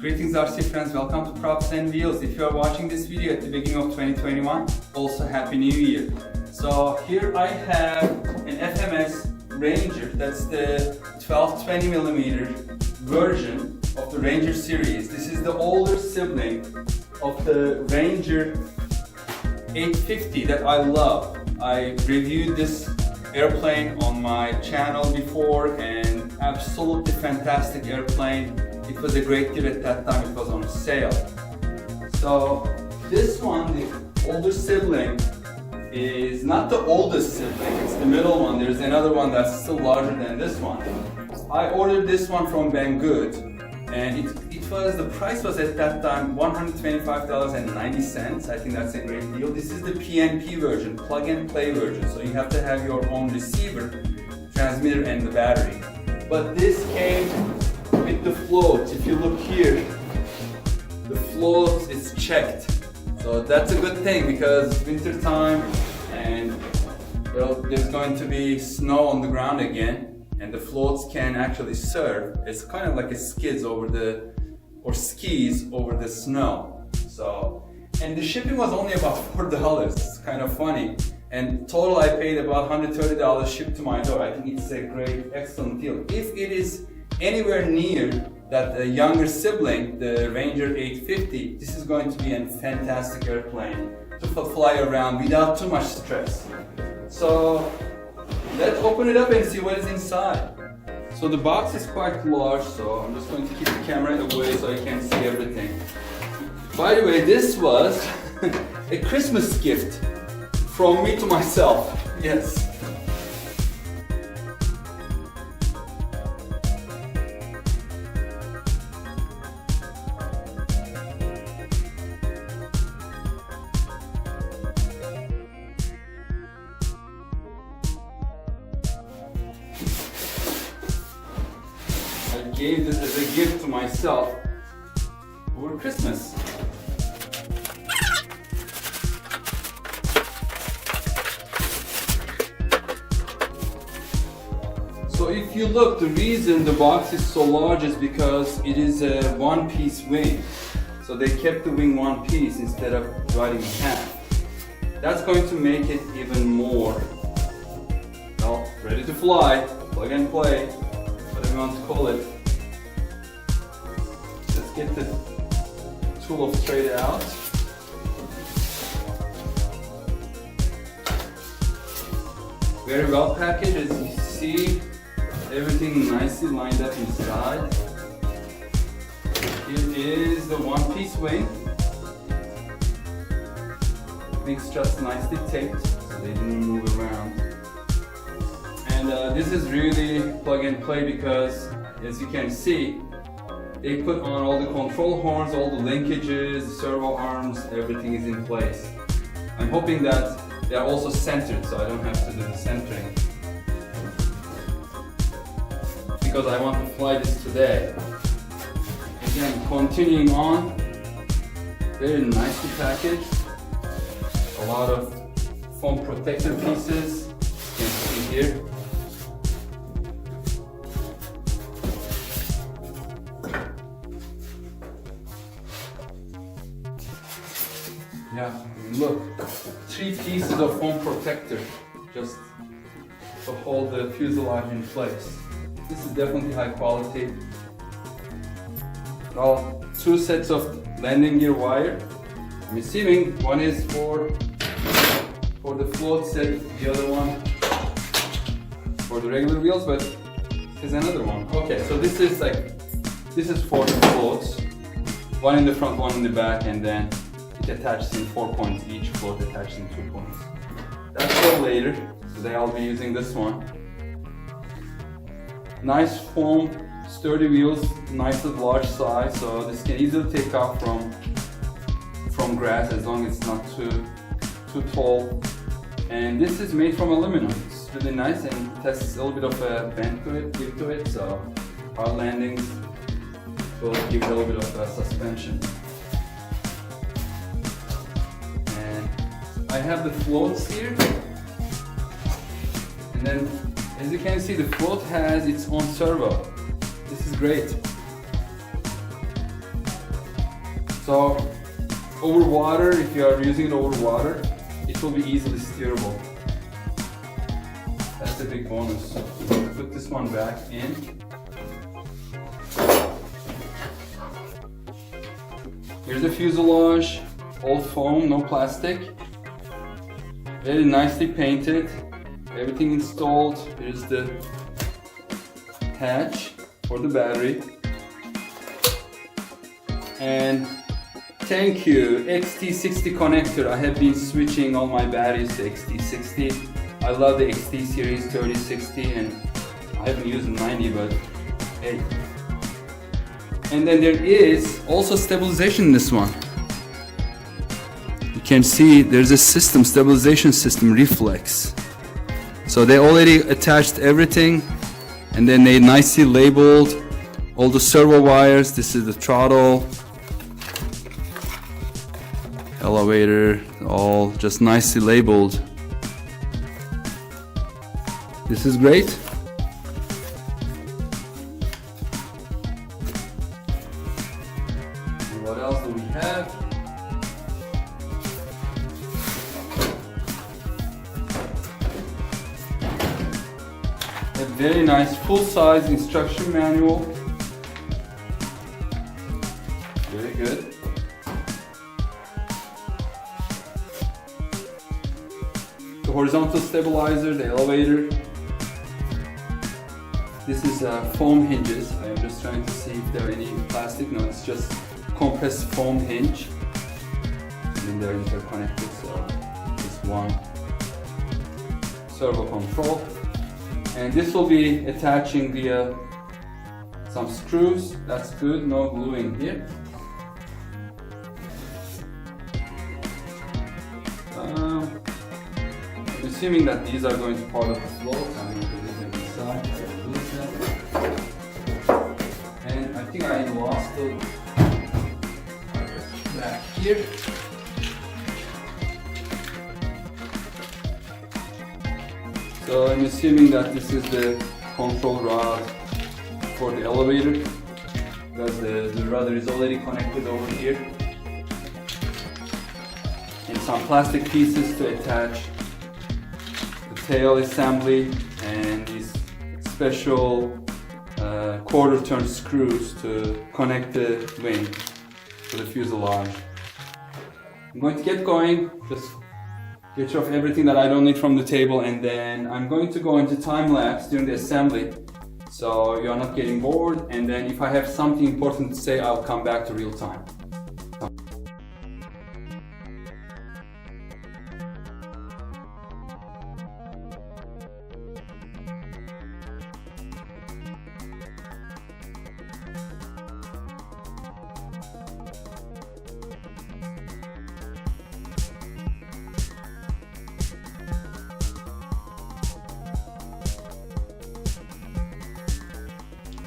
Greetings RC friends, welcome to Props and Wheels. If you are watching this video at the beginning of 2021, also Happy New Year. So here I have an FMS Ranger, that's the 12-20mm version of the Ranger series. This is the older sibling of the Ranger 850 that I love. I reviewed this airplane on my channel before and absolutely fantastic airplane. It was a great deal at that time, it was on sale. So this one, the older sibling, is not the oldest sibling, it's the middle one. There's another one that's still larger than this one. I ordered this one from Banggood and the price was at that time $125.90. I think that's a great deal. This is the PNP version, plug and play version. So you have to have your own receiver, transmitter and the battery. But this came with the float. If you look here, the float is checked. So that's a good thing because winter time and well, there's going to be snow on the ground again. And the floats can actually serve. It's kind of like a skis over the snow. So, and the shipping was only about $4. It's kind of funny. And total I paid about $130 shipped to my door. I think it's a great, excellent deal. If it is anywhere near that younger sibling, the Ranger 850, this is going to be a fantastic airplane to fly around without too much stress. So, let's open it up and see what is inside. So the box is quite large, so I'm just going to keep the camera away so I can see everything. By the way, this was a Christmas gift from me to myself. Yes. I gave this as a gift to myself over Christmas. So if you look, the reason the box is so large is because it is a one-piece wing. So they kept the wing one piece instead of dividing in half. That's going to make it even more, well, ready to fly, plug and play. Whatever you want to call it. Let's get the tool illustrator out. Very well packaged, as you see. Everything nicely lined up inside. Here is the one-piece wing. Wings just nicely taped, so they didn't move around. And this is really plug and play because, as you can see, they put on all the control horns, all the linkages, the servo arms, everything is in place. I'm hoping that they are also centered, so I don't have to do the centering. Because I want to fly this today. Again, continuing on, very nicely packaged. A lot of foam protector pieces, you can see here. Yeah, look, 3 pieces of foam protector just to hold the fuselage in place. This is definitely high quality. Well, 2 sets of landing gear wire. I'm assuming one is for the float set, the other one for the regular wheels, but there's another one. Okay, so this is for the floats. One in the front, one in the back, and then it attaches in 4 points, each float attached in 2 points. That's for later. Today I'll be using this one. Nice foam, sturdy wheels, nice and large size, so this can easily take off from grass as long as it's not too tall. And this is made from aluminum. It's really nice and it has a little bit of a bend to it, give to it, so hard landings will give a little bit of suspension. And I have the floats here, and then as you can see, the float has its own servo. This is great. So over water, if you are using it over water, it will be easily steerable. That's a big bonus. So put this one back in. Here's the fuselage, all foam, no plastic. Very nicely painted. Everything installed. Here's the hatch for the battery. And thank you, XT60 connector. I have been switching all my batteries to XT60. I love the XT series 3060 and I haven't used the 90, but hey. And then there is also stabilization in this one. You can see there's a system, stabilization system, Reflex. So they already attached everything and then they nicely labeled all the servo wires. This is the throttle, elevator, all just nicely labeled. This is great. And what else do we have? A very nice full-size instruction manual. Very good. The horizontal stabilizer, the elevator. This is foam hinges. I'm just trying to see if there are any plastic. No, it's just compressed foam hinge. And they're interconnected, so it's one servo control. And this will be attaching via some screws. That's good, no glue in here. I'm assuming that these are going to be part of the floor. So I'm going to put them inside. And I think I lost the back here. So I'm assuming that this is the control rod for the elevator, because the rudder is already connected over here. And some plastic pieces to attach the tail assembly and these special quarter turn screws to connect the wing to the fuselage. I'm going to get going, just get off everything that I don't need from the table, and then I'm going to go into time lapse during the assembly so you're not getting bored, and then if I have something important to say, I'll come back to real time.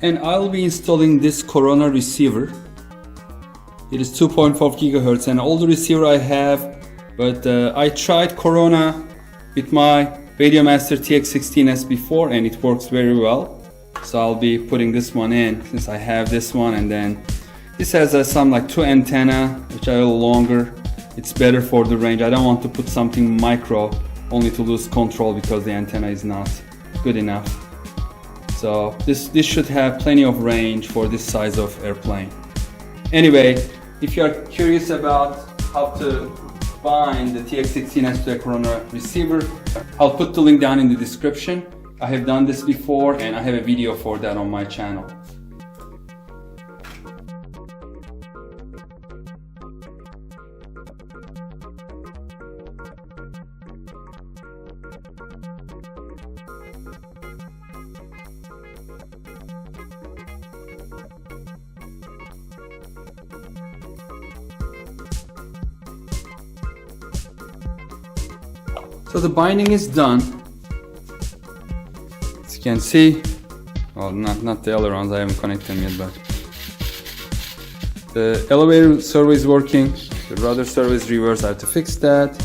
And I'll be installing this Corona receiver. It is 2.4 gigahertz, and all the receiver I have, but I tried Corona with my Radiomaster TX16S before and it works very well. So I'll be putting this one in since I have this one, and then this has some like 2 antenna which are a little longer. It's better for the range. I don't want to put something micro only to lose control because the antenna is not good enough. So this should have plenty of range for this size of airplane. Anyway, if you are curious about how to bind the TX16S to a Corona receiver, I'll put the link down in the description. I have done this before and I have a video for that on my channel. So the binding is done. As you can see, well, not the ailerons, I haven't connected them yet, but the elevator servo is working, the rudder servo is reversed, I have to fix that.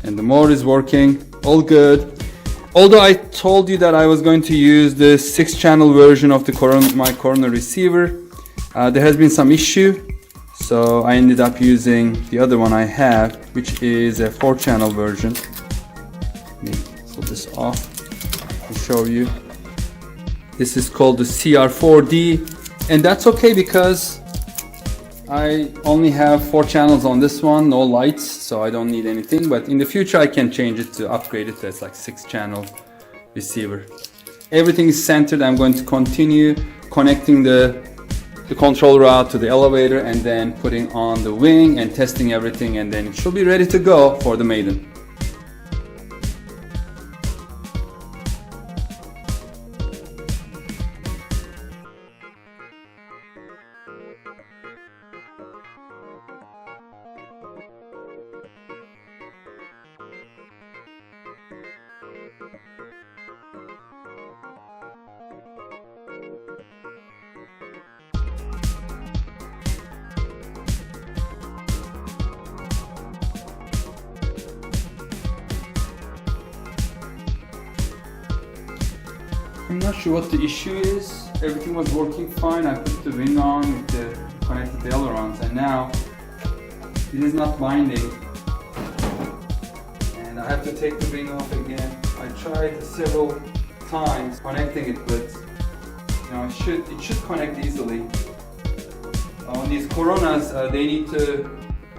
And the motor is working, all good. Although I told you that I was going to use the 6-channel version of the my Corona receiver, There has been some issue, so I ended up using the other one I have, which is a 4-channel version. Let me pull this off and show you. This is called the CR4D, and that's okay because I only have 4 channels on this one, no lights, so I don't need anything. But in the future I can change it to upgrade it to like 6-channel receiver. Everything is centered. I'm going to continue connecting the control route to the elevator and then putting on the wing and testing everything, and then it should be ready to go for the maiden. I'm not sure what the issue is. Everything was working fine. I put the wing on with the connected the ailerons, and now it is not binding. And I have to take the wing off again. I tried several times connecting it, but you know, it should connect easily. On these Coronas, they need to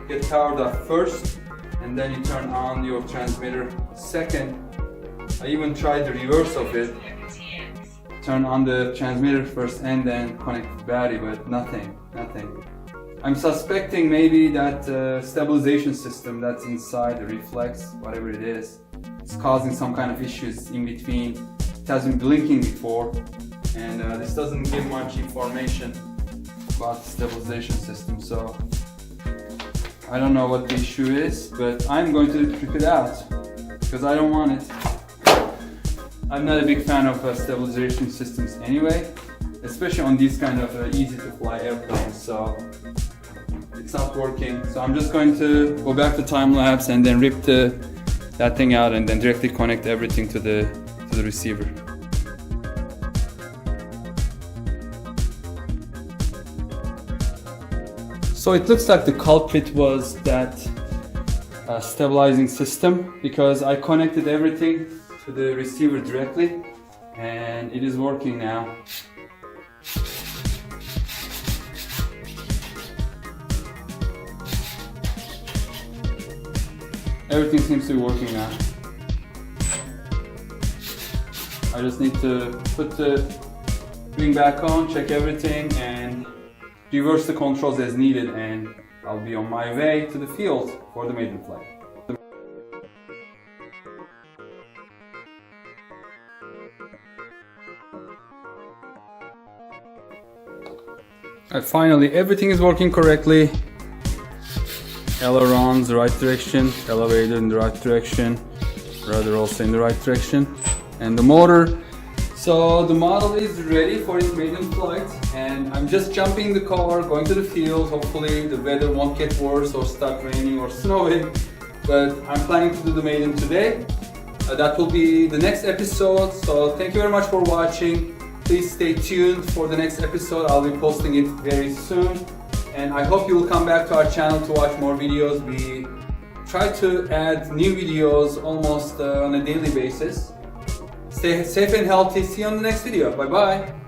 get powered up first, and then you turn on your transmitter second. I even tried the reverse of it. Turn on the transmitter first and then connect the battery, but nothing. I'm suspecting maybe that stabilization system that's inside the Reflex, whatever it is, it's causing some kind of issues in between. It has been blinking before, and this doesn't give much information about the stabilization system, so I don't know what the issue is, but I'm going to trip it out because I don't want it. I'm not a big fan of stabilization systems anyway, especially on these kind of easy to fly airplanes, so it's not working. So I'm just going to go back to time lapse and then rip that thing out and then directly connect everything to the receiver. So it looks like the culprit was that stabilizing system, because I connected everything to the receiver directly and it is working now. Everything seems to be working now. I just need to put the wing back on, check everything, and reverse the controls as needed, and I'll be on my way to the field for the maiden flight. Finally, everything is working correctly. Ailerons the right direction, elevator in the right direction, rudder also in the right direction, and the motor. So the model is ready for its maiden flight, and I'm just jumping the car, going to the field. Hopefully the weather won't get worse or start raining or snowing, but I'm planning to do the maiden today. That will be the next episode, so thank you very much for watching. Please stay tuned for the next episode. I'll be posting it very soon, and I hope you will come back to our channel to watch more videos. We try to add new videos almost on a daily basis. Stay safe and healthy. See you on the next video. Bye bye.